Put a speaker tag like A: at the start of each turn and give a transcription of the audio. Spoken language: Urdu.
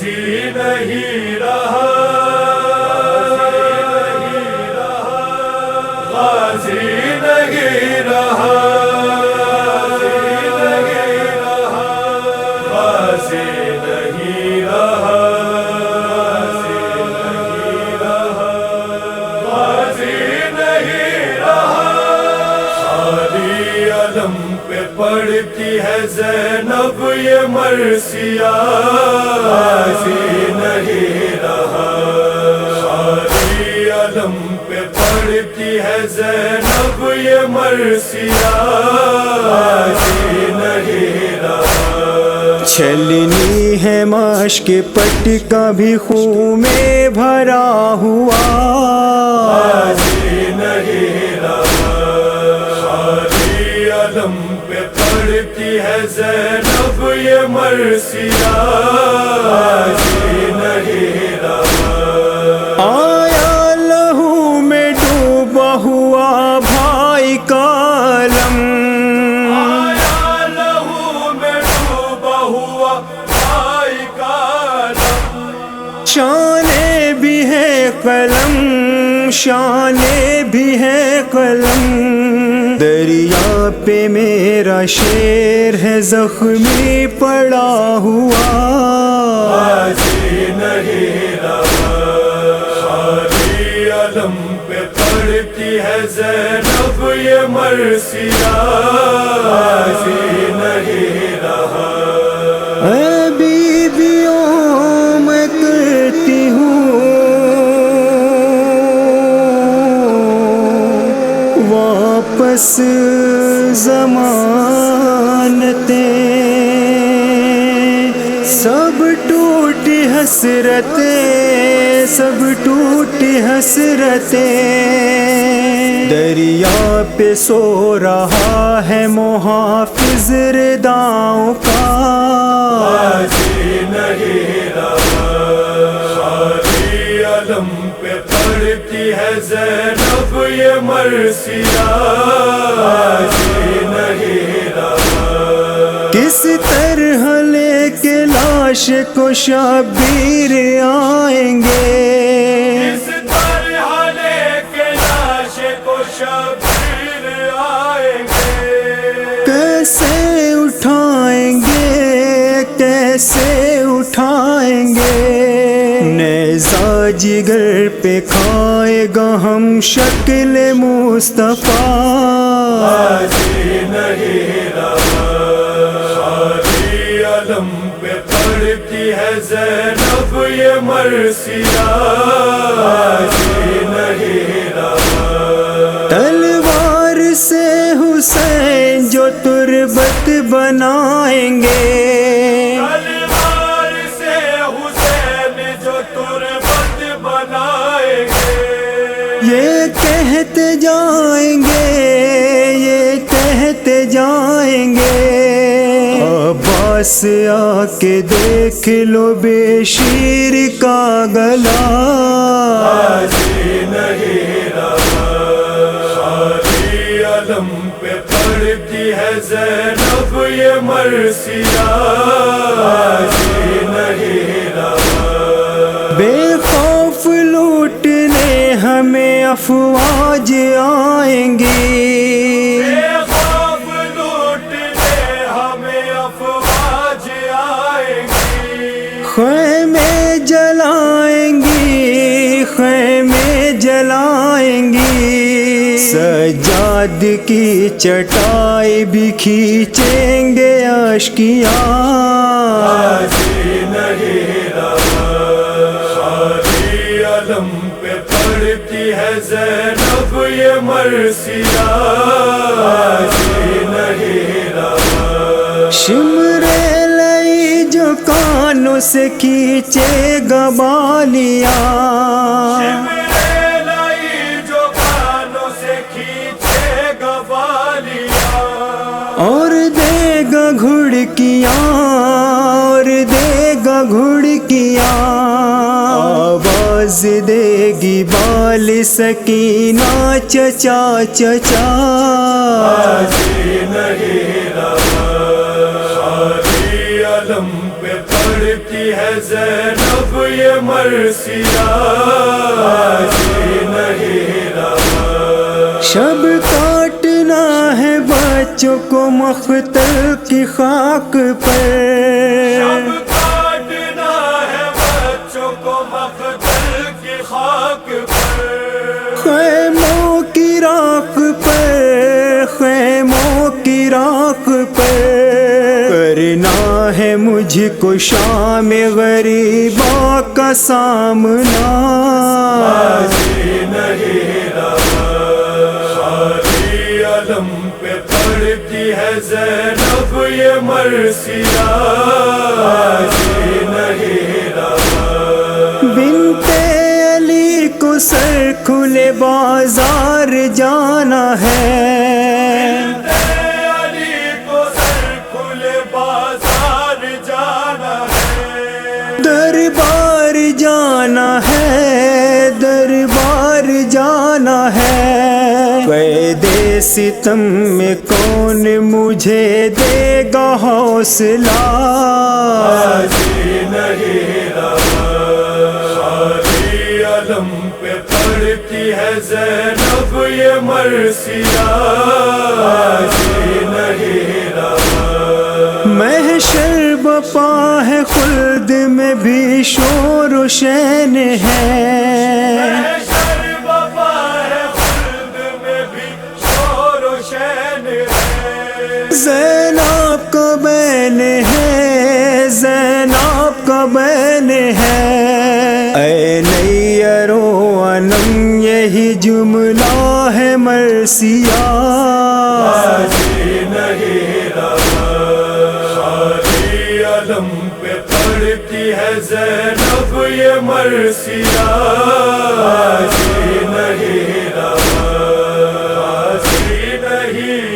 A: غازی نہیں رہا، غازی نہیں رہا، غازی نہیں رہا، غازی نہیں رہا۔ خالی علم پہ پڑتی ہے زینب یہ مرثیہ، غازی نہیں رہا۔ خالی علم پہ پڑتی ہے زینب یہ مرثیہ، غازی نہیں رہا۔
B: چھلنی ہے مشک پٹ کا بھی خون میں بھرا ہوا،
A: غازی نہیں رہا۔ خالی علم پہ پڑتی ہے زینب یہ مرثیہ، غازی نہیں رہا۔
B: آیا لہو میں ڈوبا ہوا بھائی کا علم،
A: آیا لہو میں ڈوبا ہوا بھائی کا علم،
B: شانے بھی ہے قلم، شانے بھی ہے قلم، دریا پہ میرا شیر ہے زخمی پڑا ہوا،
A: غازی نہیں رہا۔ خالی علم پہ پڑتی ہے زینب یہ مرثیہ، غازی نہیں رہا۔
B: اے بیویوں میں کرتی ہوں واپس ضمانتیں، سب ٹوٹی حسرتیں، سب ٹوٹی حسرتیں، دریا پہ سو رہا ہے محافظ رداؤں کا،
A: غازی نہیں رہا۔ خالی علم پہ پڑتی ہے زینب یہ مرثیہ، غازی نہیں رہا۔
B: کس طرح لے کے لاش کو شبیر آئیں گے،
A: اس طرح لے کے لاش کو شبیر آئیں گے،
B: کیسے اٹھائیں گے، کیسے اٹھائیں گے، نیزہ جگر پہ کھائے گا ہم شکل مصطفیٰ،
A: غازی نہیں رہا۔ خالی علم پہ پڑتی ہے زینب یہ مرثیہ، غازی نہیں رہا۔
B: تلوار سے حسین جو تربت بنائیں گے،
A: تلوار سے حسین جو تربت بنائیں گے،
B: یہ کہتے جائیں گے، یہ کہتے جائیں گے، عباس آ کے دیکھ لو بے شیر کا گلا،
A: غازی نہیں رہا۔ خالی علم پہ پڑتی ہے زینب یہ مرثیہ، غازی نہیں رہا۔
B: بے خوف لوٹنے ہمیں افواج آئیں گی،
A: بے خوف لوٹنے ہمیں افواج آئیں گی،
B: خیمے جلائیں گی، خیمے جلائیں گی، سجاد کی چٹائی بھی کھینچیں گے اشکیاں،
A: غازی نہیں رہا۔ خالی علم پہ پڑتی ہے زینب یہ مرثیہ، غازی نہیں رہا۔
B: شمرے لئی جو کانوں سے کھینچے گا بالیاں،
A: شمرے لائی جو کانوں سے کھینچے گا بالیاں،
B: اور دے گا گھڑکیاں، اور دے گا گھڑکیاں، آواز دے گی بال سکینہ چچا چچا،
A: غازی نہیں رہا۔ خالی علم پہ پڑتی ہے زینب یہ مرثیہ جی نہیں رہا
B: شب کاٹنا ہے بچوں کو مختل کی خاک پر
A: شب کاٹنا ہے بچوں کو مقتل کی خاک پر
B: خیموں کی راکھ پر خیموں کی راکھ پر کرنا ہے مجھ کو شام غریباں کا سامنا
A: جی نہیں رہا خالی علم پہ پڑتی ہے زینب یہ مرثیہ جی نہیں رہا
B: بنت علی کو سر کھلے بازار جانا ہے
A: علی کو سر کھلے بازار جانا ہے
B: دربار جانا ہے دربار جانا ہے قید ستم میں کون مجھے دے گا حوصلہ
A: جی نہیں رہا خالی علم پہ پڑتی ہے زینب یہ مرثیہ جی نہیں رہا
B: محشر بپا ہے خلد میں بھی شور و شین ہے
A: محشر بپا ہے خلد میں بھی شور و شین ہے
B: زینب کا بین ہے زینب کا بین ہے اے نیرو انم یہی جملہ ہے مرثیہ
A: جی نہیں رہا خالی علم پہ پڑتی ہے زینب یہ مرثیہ جی نہیں رہا جی نہیں